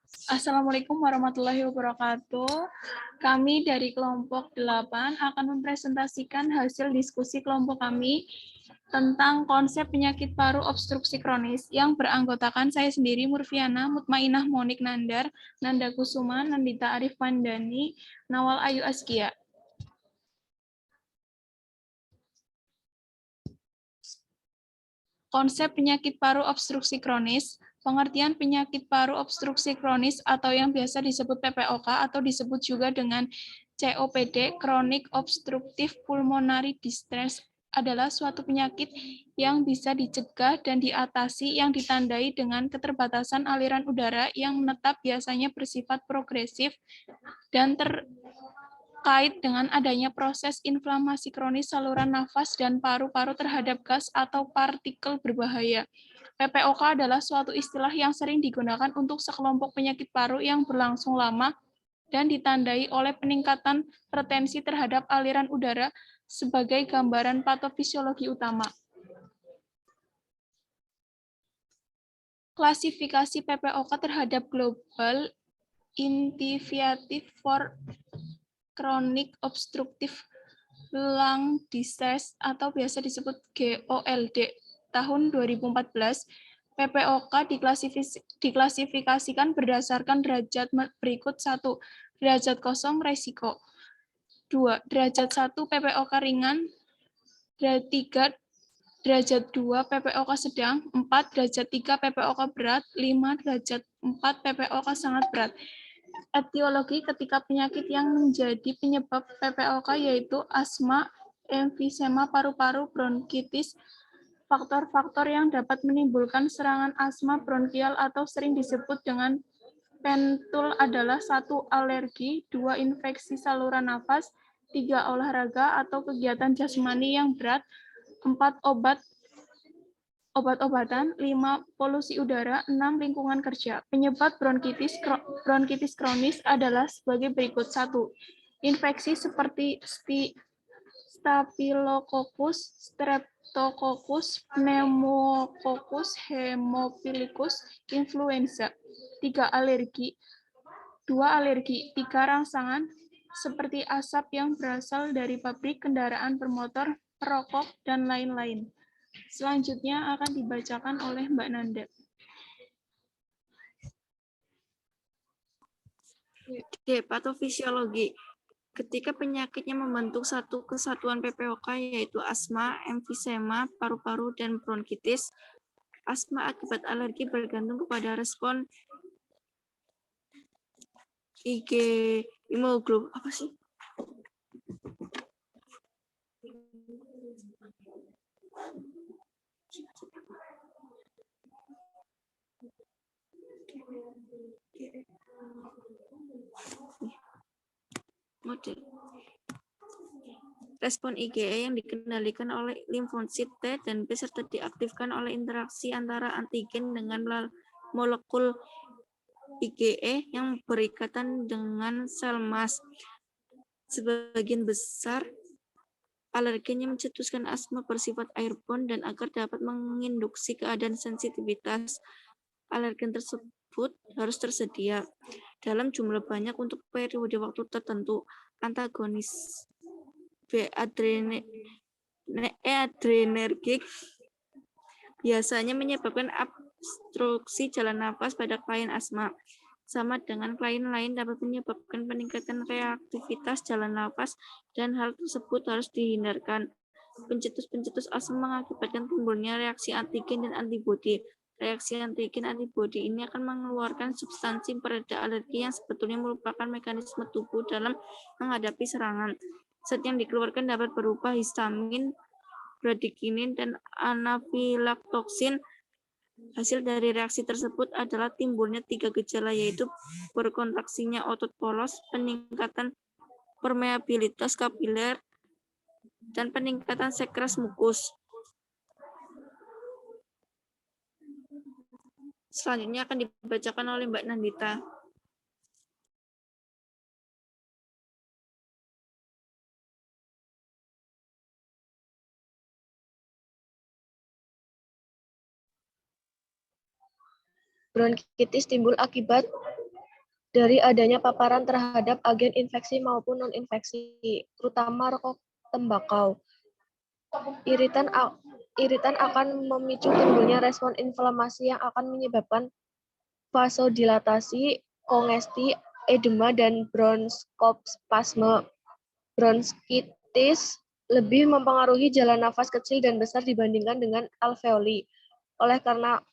Assalamualaikum warahmatullahi wabarakatuh. Kami dari kelompok 8 akan mempresentasikan hasil diskusi kelompok kami tentang konsep penyakit paru obstruksi kronis yang beranggotakan saya sendiri, Murfiana, Mutmainah Monik Nandar, Nanda Kusuma, Nandita Arif Pandani, Nawal Ayu Askia. Konsep penyakit paru obstruksi kronis. Pengertian penyakit paru obstruksi kronis atau yang biasa disebut PPOK atau disebut juga dengan COPD, Chronic Obstructive Pulmonary Distress, adalah suatu penyakit yang bisa dicegah dan diatasi yang ditandai dengan keterbatasan aliran udara yang menetap biasanya bersifat progresif dan terkait dengan adanya proses inflamasi kronis saluran nafas dan paru-paru terhadap gas atau partikel berbahaya. PPOK adalah suatu istilah yang sering digunakan untuk sekelompok penyakit paru yang berlangsung lama dan ditandai oleh peningkatan retensi terhadap aliran udara sebagai gambaran patofisiologi utama. Klasifikasi PPOK terhadap Global Initiative for Chronic Obstructive Lung Disease atau biasa disebut GOLD tahun 2014, PPOK diklasifikasikan berdasarkan derajat berikut: 1. Derajat kosong resiko. 2. Derajat 1 PPOK ringan. 3. Derajat 2 PPOK sedang. 4. Derajat 3 PPOK berat. 5. Derajat 4 PPOK sangat berat. Etiologi ketika penyakit yang menjadi penyebab PPOK yaitu asma, emfisema paru-paru, bronkitis. Faktor-faktor yang dapat menimbulkan serangan asma bronkial atau sering disebut dengan pentul adalah 1. Alergi, 2. Infeksi saluran nafas, 3. Olahraga atau kegiatan jasmani yang berat, 4. Obat-obatan, 5. Polusi udara, 6. Lingkungan kerja. Penyebab bronkitis kronis adalah sebagai berikut: 1. Infeksi seperti Staphylococcus, Streptococcus, Pneumococcus, Haemophilus, influenza. 3. Alergi. 2. Alergi. 3. Rangsangan seperti asap yang berasal dari pabrik, kendaraan bermotor, perokok, dan lain-lain. Selanjutnya akan dibacakan oleh Mbak Nanda. Oke, patofisiologi. Ketika penyakitnya membentuk satu kesatuan PPOK yaitu asma, emfisema, paru-paru, dan bronkitis. Asma akibat alergi bergantung kepada respon IG hemoglobin apa sih? Model. Respon IgE yang dikendalikan oleh limfosit T dan B serta diaktifkan oleh interaksi antara antigen dengan molekul IgE yang berikatan dengan sel mas. Sebagian besar alergen yang mencetuskan asma bersifat airborne dan agar dapat menginduksi keadaan sensitivitas alergen tersebut harus tersedia dalam jumlah banyak untuk periode waktu tertentu. Antagonis adrenergik biasanya menyebabkan obstruksi jalan nafas pada klien asma. Sama dengan klien lain dapat menyebabkan peningkatan reaktivitas jalan nafas dan hal tersebut harus dihindarkan. Pencetus-pencetus asma mengakibatkan timbulnya reaksi antigen dan antibodi. Reaksi antigen-antibodi ini akan mengeluarkan substansi pereda alergi yang sebetulnya merupakan mekanisme tubuh dalam menghadapi serangan. Zat yang dikeluarkan dapat berupa histamin, bradikinin, dan anafilaktoksin. Hasil dari reaksi tersebut adalah timbulnya 3 gejala yaitu berkontraksinya otot polos, peningkatan permeabilitas kapiler, dan peningkatan sekres mukus. Selanjutnya akan dibacakan oleh Mbak Nandita. Bronkitis timbul akibat dari adanya paparan terhadap agen infeksi maupun non-infeksi, terutama rokok tembakau. Iritan akan memicu timbulnya respon inflamasi yang akan menyebabkan vasodilatasi, kongesti, edema, dan bronkospasme. Bronkitis lebih mempengaruhi jalan nafas kecil dan besar dibandingkan dengan alveoli. Oleh karena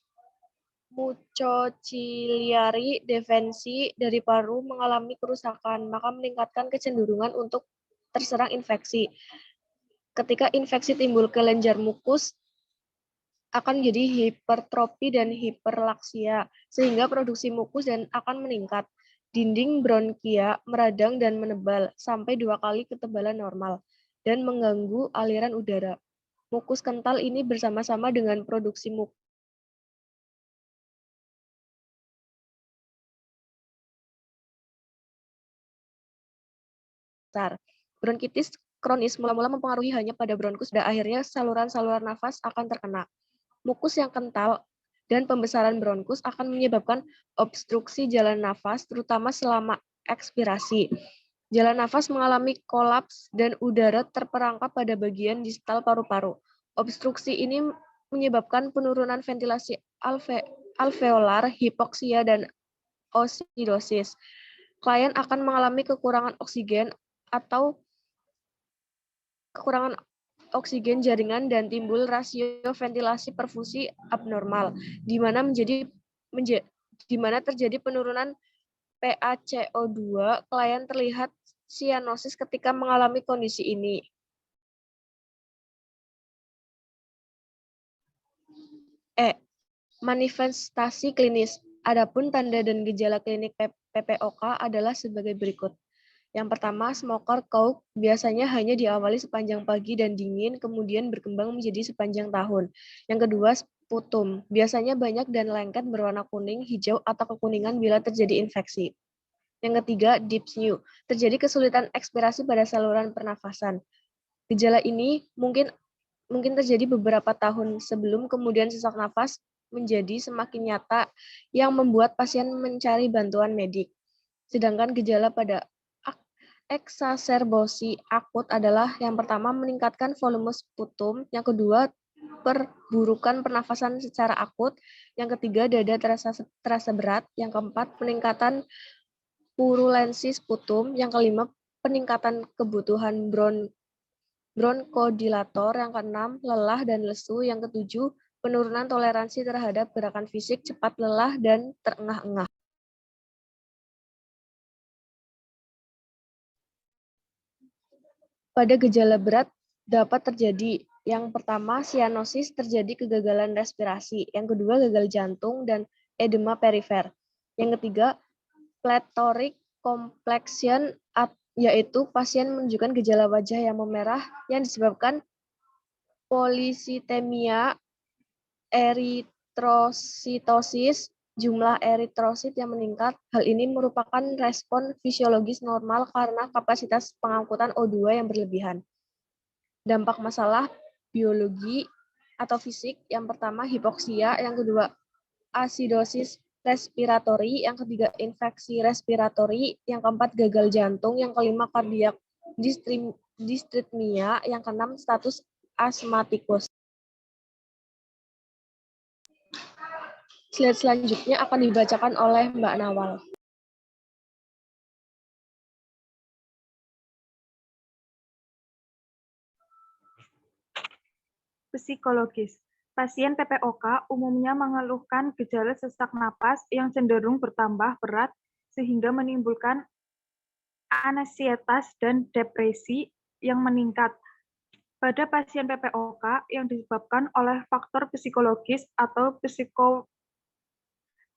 mucociliary defensi dari paru mengalami kerusakan, maka meningkatkan kecenderungan untuk terserang infeksi. Ketika infeksi timbul ke kelenjar mukus, akan menjadi hipertrofi dan hiperlaksia, sehingga produksi mukus dan akan meningkat. Dinding bronkia meradang dan menebal sampai 2 kali ketebalan normal dan mengganggu aliran udara. Mukus kental ini bersama-sama dengan produksi mukus besar. Bronkitis kronis mula-mula mempengaruhi hanya pada bronkus, dan akhirnya saluran-saluran nafas akan terkena. Mukus yang kental dan pembesaran bronkus akan menyebabkan obstruksi jalan nafas, terutama selama ekspirasi. Jalan nafas mengalami kolaps dan udara terperangkap pada bagian distal paru-paru. Obstruksi ini menyebabkan penurunan ventilasi alveolar, hipoksia, dan osidosis. Klien akan mengalami kekurangan oksigen atau kekurangan oksigen jaringan dan timbul rasio ventilasi perfusi abnormal, di mana terjadi penurunan PaCO2. Klien terlihat sianosis ketika mengalami kondisi ini. Manifestasi klinis. Adapun tanda dan gejala klinik PPOK adalah sebagai berikut. Yang pertama, smoker cough biasanya hanya diawali sepanjang pagi dan dingin, kemudian berkembang menjadi sepanjang tahun. Yang kedua, sputum. Biasanya banyak dan lengket berwarna kuning, hijau, atau kekuningan bila terjadi infeksi. Yang ketiga, dyspnea. Terjadi kesulitan ekspirasi pada saluran pernafasan. Gejala ini mungkin terjadi beberapa tahun sebelum, kemudian sesak nafas menjadi semakin nyata yang membuat pasien mencari bantuan medik. Sedangkan gejala pada eksaserbasi akut adalah yang pertama meningkatkan volume sputum, yang kedua perburukan pernafasan secara akut, yang ketiga dada terasa berat, yang keempat peningkatan purulensi sputum, yang kelima peningkatan kebutuhan bronkodilator, yang keenam lelah dan lesu, yang ketujuh penurunan toleransi terhadap gerakan fisik, cepat lelah dan terengah-engah. Pada gejala berat dapat terjadi yang pertama sianosis, terjadi kegagalan respirasi, yang kedua gagal jantung dan edema perifer, yang ketiga plethoric complexion, yaitu pasien menunjukkan gejala wajah yang memerah yang disebabkan polisitemia, eritrositosis, jumlah eritrosit yang meningkat. Hal ini merupakan respon fisiologis normal karena kapasitas pengangkutan O2 yang berlebihan. Dampak masalah biologi atau fisik, yang pertama hipoksia, yang kedua asidosis respiratori, yang ketiga infeksi respiratori, yang keempat gagal jantung, yang kelima kardiak distritmia, yang keenam status asmatikus. Slide selanjutnya akan dibacakan oleh Mbak Nawal. Psikologis. Pasien PPOK umumnya mengeluhkan gejala sesak napas yang cenderung bertambah berat sehingga menimbulkan ansietas dan depresi yang meningkat. Pada pasien PPOK yang disebabkan oleh faktor psikologis atau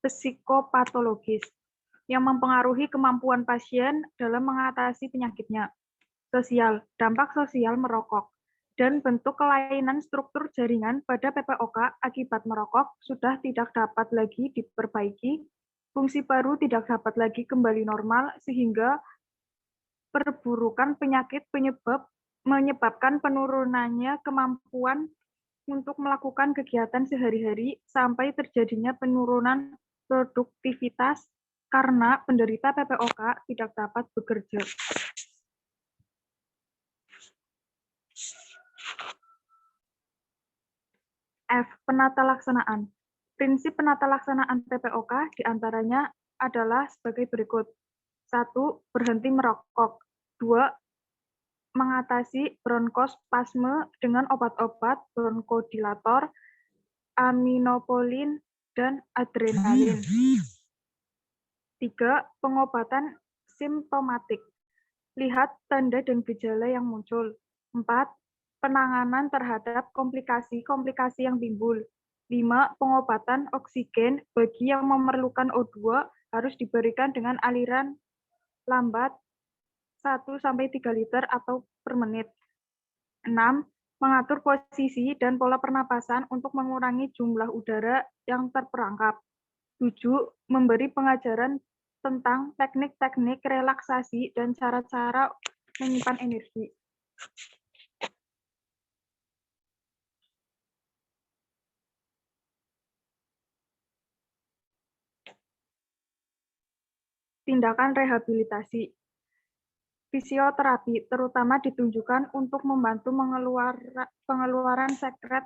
psikopatologis yang mempengaruhi kemampuan pasien dalam mengatasi penyakitnya. Sosial, dampak sosial merokok, dan bentuk kelainan struktur jaringan pada PPOK akibat merokok sudah tidak dapat lagi diperbaiki, fungsi paru tidak dapat lagi kembali normal, sehingga perburukan penyakit menyebabkan penurunannya kemampuan untuk melakukan kegiatan sehari-hari sampai terjadinya penurunan produktivitas karena penderita PPOK tidak dapat bekerja. F. Penata laksanaan. Prinsip penata laksanaan PPOK diantaranya adalah sebagai berikut. 1. Berhenti merokok. 2. Mengatasi bronkospasme dengan obat-obat bronkodilator, aminopolin, dan adrenalin. 3. Pengobatan simptomatik. Lihat tanda dan gejala yang muncul. 4. Penanganan terhadap komplikasi-komplikasi yang timbul. 5. Pengobatan oksigen bagi yang memerlukan O2 harus diberikan dengan aliran lambat 1-3 liter atau per menit. 6. Mengatur posisi dan pola pernapasan untuk mengurangi jumlah udara yang terperangkap. 7. Memberi pengajaran tentang teknik-teknik relaksasi dan cara-cara menyimpan energi. Tindakan rehabilitasi. Fisioterapi terutama ditunjukkan untuk membantu pengeluaran sekret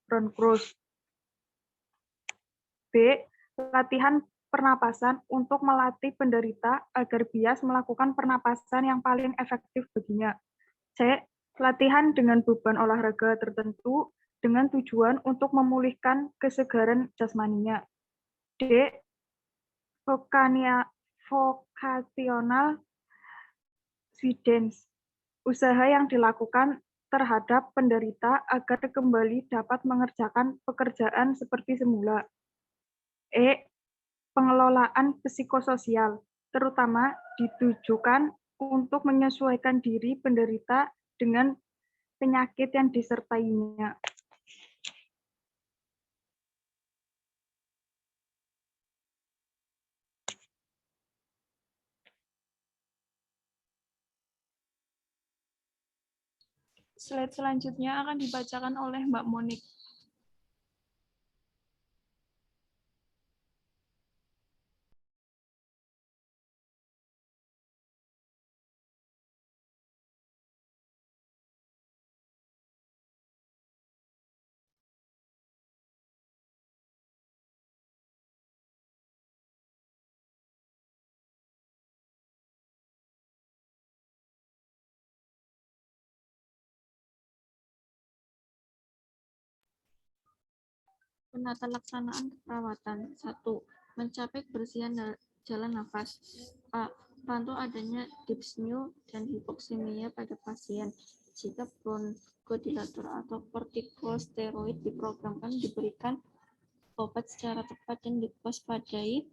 bronkrus. B. Latihan pernapasan untuk melatih penderita agar bias melakukan pernapasan yang paling efektif baginya. C. Latihan dengan beban olahraga tertentu dengan tujuan untuk memulihkan kesegaran jasmaninya. D. Vocational Swidens, usaha yang dilakukan terhadap penderita agar kembali dapat mengerjakan pekerjaan seperti semula. E. Pengelolaan psikososial, terutama ditujukan untuk menyesuaikan diri penderita dengan penyakit yang disertainya. Slide selanjutnya akan dibacakan oleh Mbak Monik. Penata laksanaan keperawatan. 1. Mencapai kebersihan jalan nafas. A. Pantau adanya dyspnea dan hipoksemia pada pasien. Jika bronkodilator atau kortikosteroid diprogramkan diberikan obat secara tepat dan diwaspadai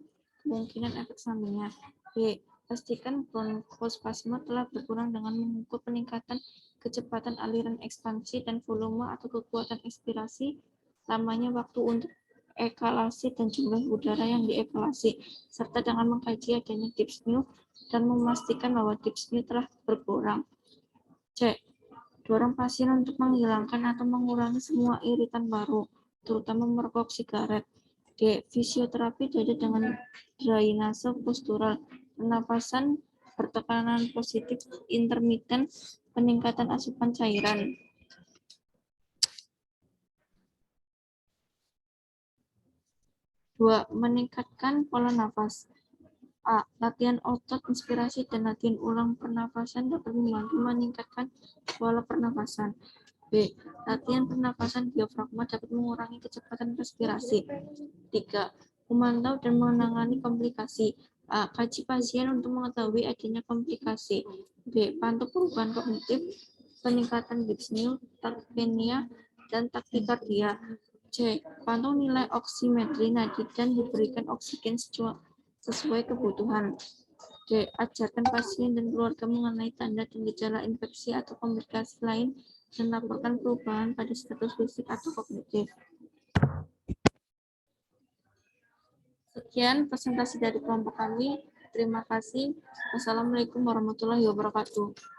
kemungkinan efek sampingnya. B. Pastikan bronkospasme telah berkurang dengan mengukur peningkatan kecepatan aliran ekspansi dan volume atau kekuatan ekspirasi, lamanya waktu untuk ekalasi dan jumlah udara yang diekalasi, serta dengan mengkaji adanya dyspnea dan memastikan bahwa dyspnea telah berkurang. C. Dorong pasien untuk menghilangkan atau mengurangi semua iritan baru, terutama merokok sigaret. D. Fisioterapi dada dengan drainase postural, pernapasan bertekanan positif intermiten, peningkatan asupan cairan. Dua, meningkatkan pola nafas. A. Latihan otot inspirasi dan latihan ulang pernapasan dapat membantu meningkatkan pola pernapasan. B. Latihan pernapasan diafragma dapat mengurangi kecepatan respirasi. 3. Memantau dan menangani komplikasi. A. Kaji pasien untuk mengetahui adanya komplikasi. B. Pantau perubahan kognitif, peningkatan dyspnea, tachypnea, dan takikardia. C. Pantau nilai oksimetri nadi dan diberikan oksigen sesuai kebutuhan. D. Ajarkan pasien dan keluarga mengenai tanda dan gejala infeksi atau komplikasi lain dan laporkan perubahan pada status fisik atau kognitif. Sekian presentasi dari kelompok kami. Terima kasih. Wassalamualaikum warahmatullahi wabarakatuh.